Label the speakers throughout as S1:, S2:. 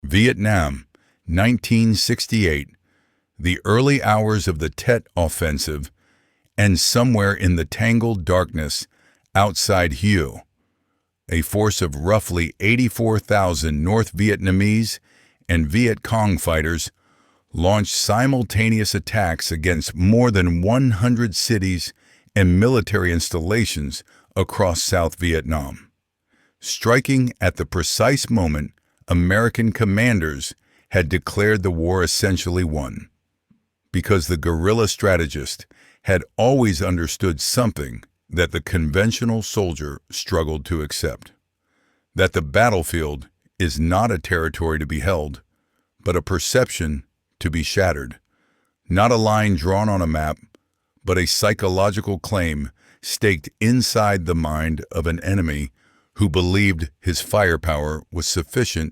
S1: Vietnam, 1968, the early hours of the Tet Offensive, and somewhere in the tangled darkness outside Hue, a force of roughly 84,000 North Vietnamese and Viet Cong fighters launched simultaneous attacks against more than 100 cities and military installations across South Vietnam, striking at the precise moment American commanders had declared the war essentially won, because the guerrilla strategist had always understood something that the conventional soldier struggled to accept: that the battlefield is not a territory to be held, but a perception to be shattered, not a line drawn on a map, but a psychological claim staked inside the mind of an enemy who believed his firepower was sufficient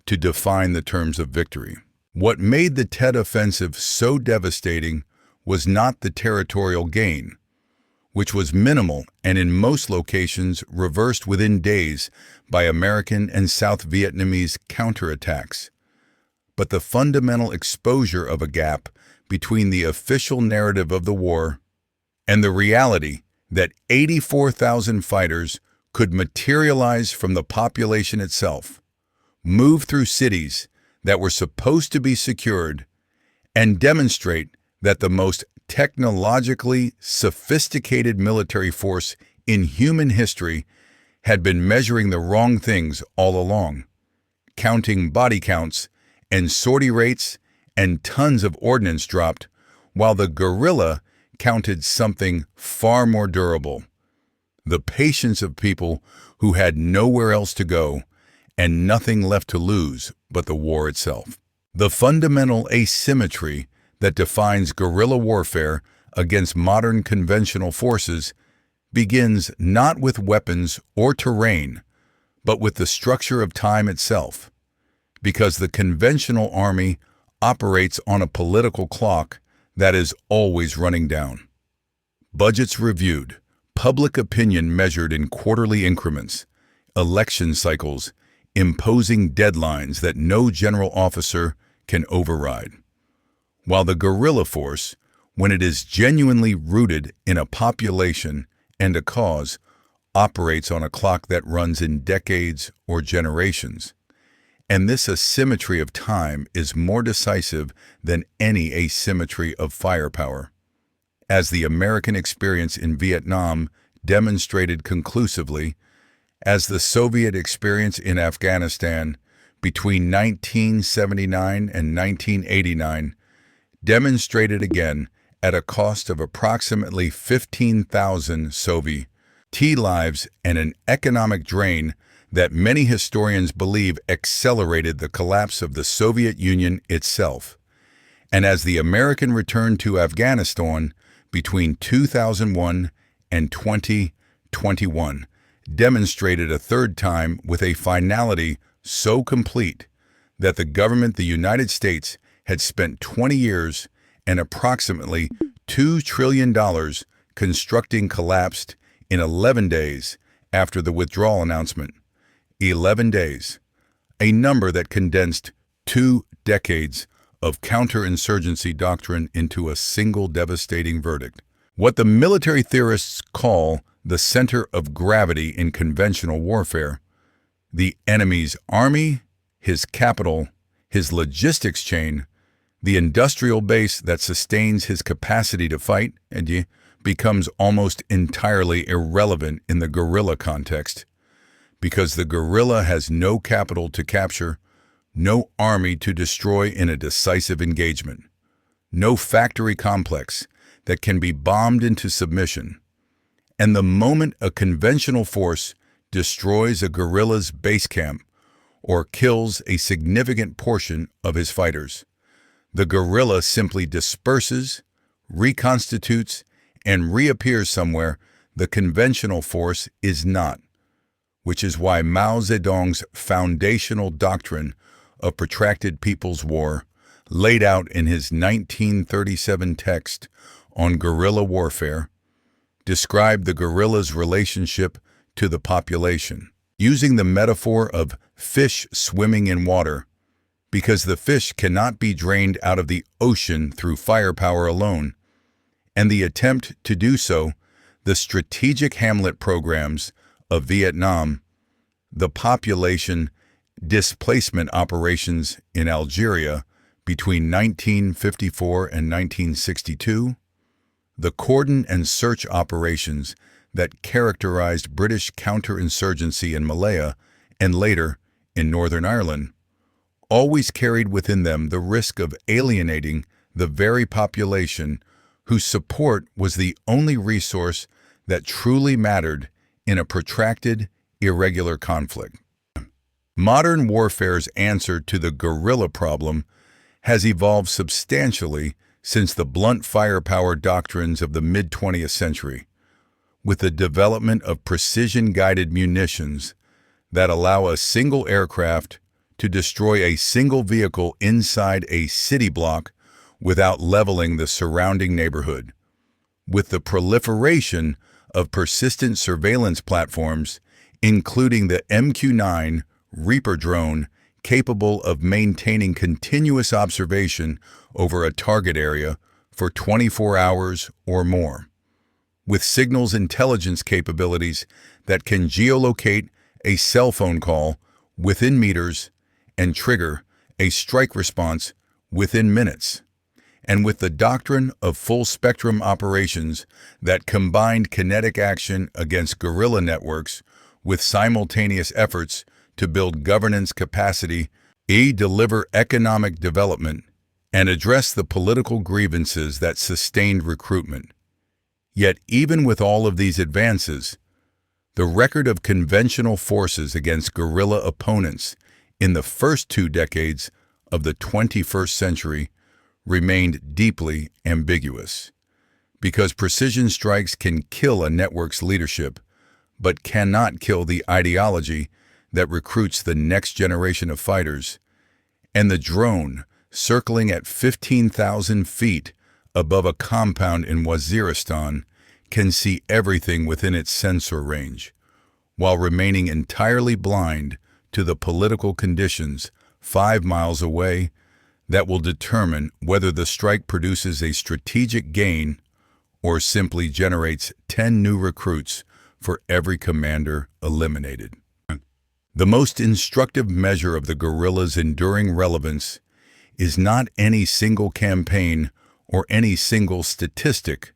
S1: to define the terms of victory. What made the Tet Offensive so devastating was not the territorial gain, which was minimal and in most locations reversed within days by American and South Vietnamese counterattacks, but the fundamental exposure of a gap between the official narrative of the war and the reality that 84,000 fighters could materialize from the population itself, move through cities that were supposed to be secured, and demonstrate that the most technologically sophisticated military force in human history had been measuring the wrong things all along, counting body counts and sortie rates and tons of ordnance dropped, while the guerrilla counted something far more durable: the patience of people who had nowhere else to go and nothing left to lose but the war itself. The fundamental asymmetry that defines guerrilla warfare against modern conventional forces begins not with weapons or terrain, but with the structure of time itself, because the conventional army operates on a political clock that is always running down. Budgets reviewed, public opinion measured in quarterly increments, election cycles imposing deadlines that no general officer can override. While the guerrilla force, when it is genuinely rooted in a population and a cause, operates on a clock that runs in decades or generations. And this asymmetry of time is more decisive than any asymmetry of firepower, as the American experience in Vietnam demonstrated conclusively, as the Soviet experience in Afghanistan between 1979 and 1989 demonstrated again at a cost of approximately 15,000 Soviet lives and an economic drain that many historians believe accelerated the collapse of the Soviet Union itself. And as the American return to Afghanistan between 2001 and 2021 demonstrated a third time with a finality so complete that the government, the United States, had spent 20 years and approximately $2 trillion constructing collapsed in 11 days after the withdrawal announcement. 11 days, a number that condensed 2 decades of counterinsurgency doctrine into a single devastating verdict. What the military theorists call the center of gravity in conventional warfare, the enemy's army, his capital, his logistics chain, the industrial base that sustains his capacity to fight, becomes almost entirely irrelevant in the guerrilla context, because the guerrilla has no capital to capture, no army to destroy in a decisive engagement, no factory complex that can be bombed into submission. And the moment a conventional force destroys a guerrilla's base camp or kills a significant portion of his fighters, the guerrilla simply disperses, reconstitutes, and reappears somewhere the conventional force is not, which is why Mao Zedong's foundational doctrine of protracted people's war, laid out in his 1937 text on guerrilla warfare, described the guerrilla's relationship to the population, using the metaphor of fish swimming in water because the fish cannot be drained out of the ocean through firepower alone, and the attempt to do so, the strategic hamlet programs of Vietnam, the population displacement operations in Algeria between 1954 and 1962, the cordon and search operations that characterized British counterinsurgency in Malaya and later in Northern Ireland, always carried within them the risk of alienating the very population whose support was the only resource that truly mattered in a protracted, irregular conflict. Modern warfare's answer to the guerrilla problem has evolved substantially since the blunt firepower doctrines of the mid-20th century, with the development of precision-guided munitions that allow a single aircraft to destroy a single vehicle inside a city block without leveling the surrounding neighborhood. With the proliferation of persistent surveillance platforms, including the MQ-9 Reaper drone capable of maintaining continuous observation over a target area for 24 hours or more, with signals intelligence capabilities that can geolocate a cell phone call within meters and trigger a strike response within minutes, and with the doctrine of full-spectrum operations that combined kinetic action against guerrilla networks with simultaneous efforts to build governance capacity, deliver economic development, and address the political grievances that sustained recruitment. Yet even with all of these advances, the record of conventional forces against guerrilla opponents in the first 2 decades of the 21st century remained deeply ambiguous, because precision strikes can kill a network's leadership, but cannot kill the ideology that recruits the next generation of fighters, and the drone circling at 15,000 feet above a compound in Waziristan can see everything within its sensor range, while remaining entirely blind to the political conditions 5 miles away that will determine whether the strike produces a strategic gain or simply generates 10 new recruits for every commander eliminated. The most instructive measure of the guerrilla's enduring relevance is not any single campaign or any single statistic,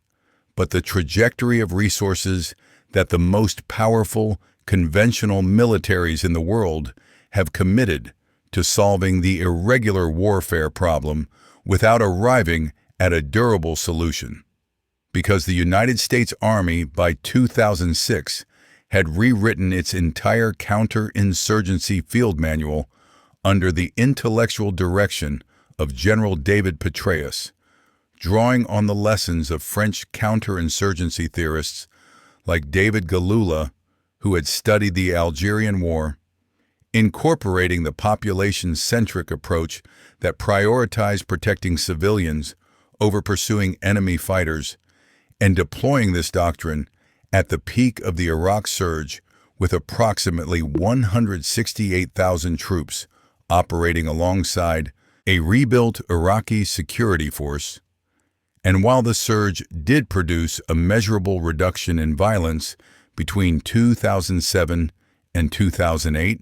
S1: but the trajectory of resources that the most powerful conventional militaries in the world have committed to solving the irregular warfare problem without arriving at a durable solution. Because the United States Army by 2006 had rewritten its entire counterinsurgency field manual under the intellectual direction of General David Petraeus, drawing on the lessons of French counterinsurgency theorists like David Galula, who had studied the Algerian War, incorporating the population-centric approach that prioritized protecting civilians over pursuing enemy fighters, and deploying this doctrine at the peak of the Iraq surge with approximately 168,000 troops operating alongside a rebuilt Iraqi security force. And while the surge did produce a measurable reduction in violence between 2007 and 2008,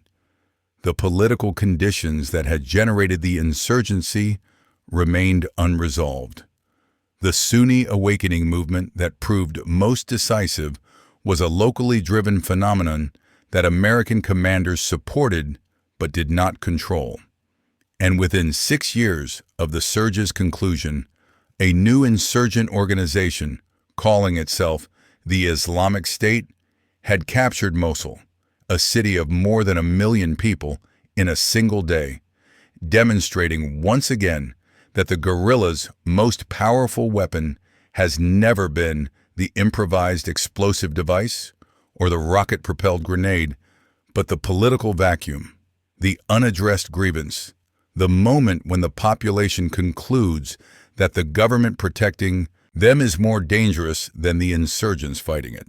S1: the political conditions that had generated the insurgency remained unresolved. The Sunni awakening movement that proved most decisive was a locally driven phenomenon that American commanders supported but did not control. And within 6 years of the surge's conclusion, a new insurgent organization, calling itself the Islamic State, had captured Mosul, a city of more than 1 million people, in a single day, demonstrating once again that the guerrilla's most powerful weapon has never been the improvised explosive device or the rocket-propelled grenade, but the political vacuum, the unaddressed grievance, the moment when the population concludes that the government protecting them is more dangerous than the insurgents fighting it.